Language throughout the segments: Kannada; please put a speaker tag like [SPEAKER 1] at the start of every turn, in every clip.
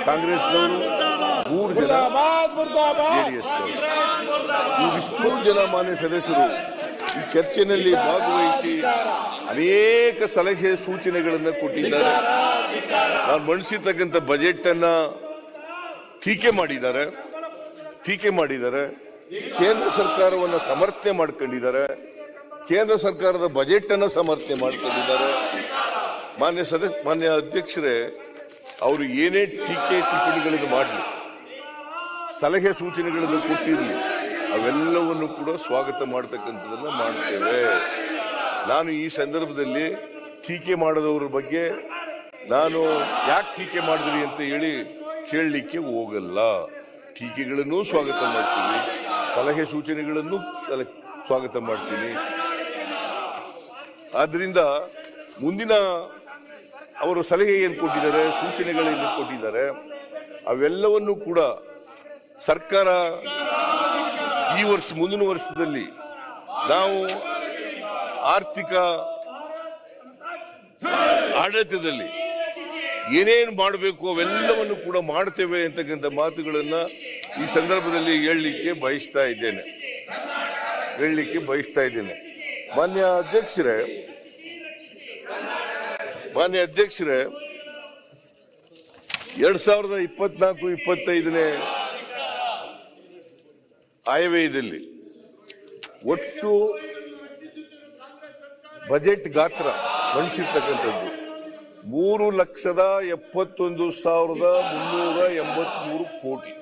[SPEAKER 1] ಕಾಂಗ್ರೆಸ್ನವರು 3 ಜನ, ಜೆಡಿಎಸ್ನವರು. ಇವಿಷ್ಟು ಜನ ಮಾನ್ಯ ಸದಸ್ಯರು ಈ ಚರ್ಚೆಯಲ್ಲಿ ಭಾಗವಹಿಸಿ ಅನೇಕ ಸಲಹೆ ಸೂಚನೆಗಳನ್ನು ಕೊಟ್ಟಿದ್ದಾರೆ. ನಾನು ಮಂಡಿಸಿರ್ತಕ್ಕಂಥ ಬಜೆಟ್ ಅನ್ನ ಟೀಕೆ ಮಾಡಿದ್ದಾರೆ. ಕೇಂದ್ರ ಸರ್ಕಾರವನ್ನು ಸಮರ್ಥನೆ ಮಾಡ್ಕೊಂಡಿದ್ದಾರೆ. ಕೇಂದ್ರ ಸರ್ಕಾರದ ಬಜೆಟ್ ಅನ್ನ ಸಮರ್ಥನೆ ಮಾಡ್ಕೊಂಡಿದ್ದಾರೆ. ಮಾನ್ಯ ಅಧ್ಯಕ್ಷರೇ, ಅವರು ಏನೇ ಟೀಕೆ ಟಿಪ್ಪಣಿಗಳನ್ನು ಮಾಡಲಿ, ಸಲಹೆ ಸೂಚನೆಗಳನ್ನು ಕೊಟ್ಟಿರಲಿ, ಅವೆಲ್ಲವನ್ನು ಕೂಡ ಸ್ವಾಗತ ಮಾಡತಕ್ಕಂಥದನ್ನ ಮಾಡ್ತೇವೆ. ನಾನು ಈ ಸಂದರ್ಭದಲ್ಲಿ ಟೀಕೆ ಮಾಡದವರ ಬಗ್ಗೆ ನಾನು ಯಾಕೆ ಟೀಕೆ ಮಾಡಿದ್ರಿ ಅಂತ ಹೇಳಿ ಕೇಳಲಿಕ್ಕೆ ಹೋಗಲ್ಲ. ಟೀಕೆಗಳನ್ನು ಸ್ವಾಗತ ಮಾಡ್ತೀನಿ, ಸಲಹೆ ಸೂಚನೆಗಳನ್ನು ಸ್ವಾಗತ ಮಾಡ್ತೀನಿ. ಆದ್ರಿಂದ ಮುಂದಿನ ಅವರು ಸಲಹೆ ಏನು ಕೊಟ್ಟಿದ್ದಾರೆ, ಸೂಚನೆಗಳೇನು ಕೊಟ್ಟಿದ್ದಾರೆ, ಅವೆಲ್ಲವನ್ನು ಕೂಡ ಸರ್ಕಾರ ಈ ವರ್ಷ ಮುಂದಿನ ವರ್ಷದಲ್ಲಿ ನಾವು ಆರ್ಥಿಕ ಆಡಳಿತದಲ್ಲಿ ಏನೇನು ಮಾಡಬೇಕು ಅವೆಲ್ಲವನ್ನು ಕೂಡ ಮಾಡ್ತೇವೆ ಅಂತಕ್ಕಂಥ ಮಾತುಗಳನ್ನ ಈ ಸಂದರ್ಭದಲ್ಲಿ ಹೇಳಲಿಕ್ಕೆ ಬಯಸ್ತಾ ಇದ್ದೇನೆ. ಮಾನ್ಯ ಅಧ್ಯಕ್ಷರೇ, 2024-25ನೇ ಆಯವ್ಯಯದಲ್ಲಿ ಒಟ್ಟು ಬಜೆಟ್ ಗಾತ್ರ ಮಂಡಿಸಿರ್ತಕ್ಕಂಥದ್ದು 3,71,383 ಕೋಟಿ.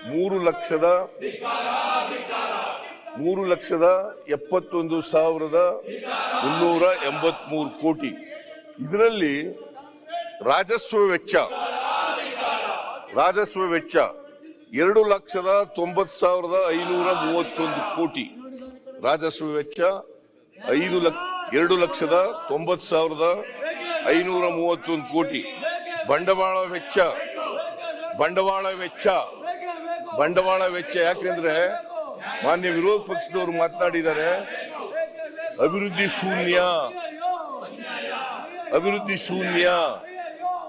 [SPEAKER 1] 3,71,383 ಕೋಟಿ. ಇದರಲ್ಲಿ ರಾಜಸ್ವ ವೆಚ್ಚ 2,90,531 ಕೋಟಿ. ರಾಜಸ್ವ ವೆಚ್ಚ 2,90,531 ಕೋಟಿ. ಬಂಡವಾಳ ವೆಚ್ಚ ಯಾಕೆಂದ್ರೆ ಮಾನ್ಯ ವಿರೋಧ ಪಕ್ಷದವರು ಮಾತನಾಡಿದ್ದಾರೆ, ಅಭಿವೃದ್ಧಿ ಶೂನ್ಯ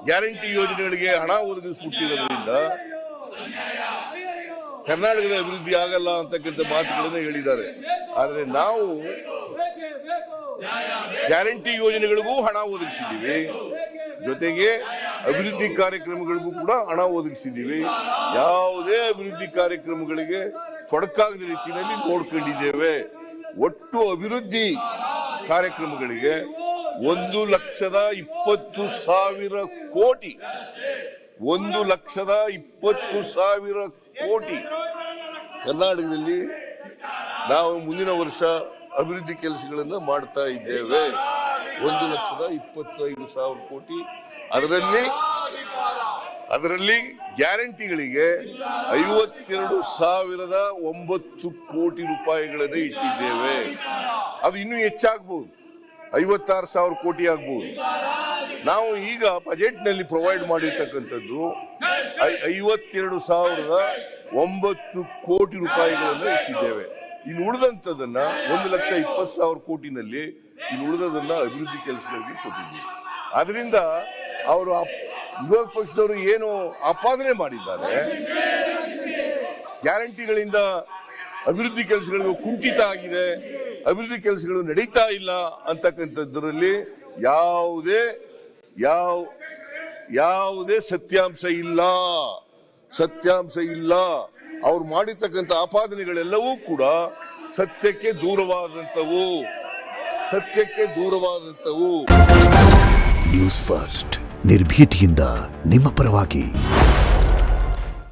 [SPEAKER 1] ಗ್ಯಾರಂಟಿ ಯೋಜನೆಗಳಿಗೆ ಹಣ ಒದಗಿಸಿಬಿಟ್ಟಿರೋದ್ರಿಂದ ಕರ್ನಾಟಕದ ಅಭಿವೃದ್ಧಿ ಆಗಲ್ಲ ಅಂತಕ್ಕಂಥ ಮಾತುಗಳನ್ನು ಹೇಳಿದ್ದಾರೆ. ಆದರೆ ನಾವು ಗ್ಯಾರಂಟಿ ಯೋಜನೆಗಳಿಗೂ ಹಣ ಒದಗಿಸಿದ್ದೀವಿ, ಜೊತೆಗೆ ಅಭಿವೃದ್ಧಿ ಕಾರ್ಯಕ್ರಮಗಳಿಗೂ ಕೂಡ ಹಣ ಒದಗಿಸಿದ್ದೀವಿ. ಯಾವುದೇ ಅಭಿವೃದ್ಧಿ ಕಾರ್ಯಕ್ರಮಗಳಿಗೆ ತೊಡಕಾಗದ ರೀತಿಯಲ್ಲಿ ನೋಡ್ಕೊಂಡಿದ್ದೇವೆ. ಒಟ್ಟು ಅಭಿವೃದ್ಧಿ ಕಾರ್ಯಕ್ರಮಗಳಿಗೆ 1,20,000 ಕೋಟಿ 1,20,000 ಕೋಟಿ ಕರ್ನಾಟಕದಲ್ಲಿ ನಾವು ಮುಂದಿನ ವರ್ಷ ಅಭಿವೃದ್ಧಿ ಕೆಲಸಗಳನ್ನು ಮಾಡ್ತಾ ಇದ್ದೇವೆ. 1,25,000 ಕೋಟಿ. ಅದರಲ್ಲಿ ಗ್ಯಾರಂಟಿಗಳಿಗೆ 52,009 ಕೋಟಿ ರೂಪಾಯಿಗಳನ್ನು ಇಟ್ಟಿದ್ದೇವೆ. ಅದು ಇನ್ನೂ ಹೆಚ್ಚಾಗಬಹುದು, 56,000 ಕೋಟಿ ಆಗಬಹುದು. ನಾವು ಈಗ ಬಜೆಟ್ ನಲ್ಲಿ ಪ್ರೊವೈಡ್ ಮಾಡಿರ್ತಕ್ಕಂಥದ್ದು 52,009 ಕೋಟಿ ರೂಪಾಯಿಗಳನ್ನು ಇಟ್ಟಿದ್ದೇವೆ. ಇನ್ನು ಉಳಿದಂತದನ್ನ 1,20,000 ಕೋಟಿನಲ್ಲಿ ಇನ್ನು ಉಳಿದದನ್ನ ಅಭಿವೃದ್ಧಿ ಕೆಲಸಗಳಿಗೆ ಕೊಟ್ಟಿದ್ದೀವಿ. ಆದ್ರಿಂದ ಅವರು ವಿರೋಧ ಪಕ್ಷದವರು ಏನು ಆಪಾದನೆ ಮಾಡಿದ್ದಾರೆ, ಗ್ಯಾರಂಟಿಗಳಿಂದ ಅಭಿವೃದ್ಧಿ ಕೆಲಸಗಳಿಗೆ ಕುಂಠಿತ ಆಗಿದೆ, ಅಭಿವೃದ್ಧಿ ಕೆಲಸಗಳು ನಡೀತಾ ಇಲ್ಲ ಅಂತಕ್ಕಂಥದ್ರಲ್ಲಿ ಯಾವುದೇ ಸತ್ಯಾಂಶ ಇಲ್ಲ. ಅವ್ರು ಮಾಡಿರ್ತಕ್ಕಂಥ ಆಪಾದನೆಗಳೆಲ್ಲವೂ ಕೂಡ ಸತ್ಯಕ್ಕೆ ದೂರವಾದಂಥವು.
[SPEAKER 2] ನ್ಯೂಸ್ ಫಸ್ಟ್, ನಿರ್ಭೀತಿಯಿಂದ ನಿಮ್ಮ ಪರವಾಗಿ.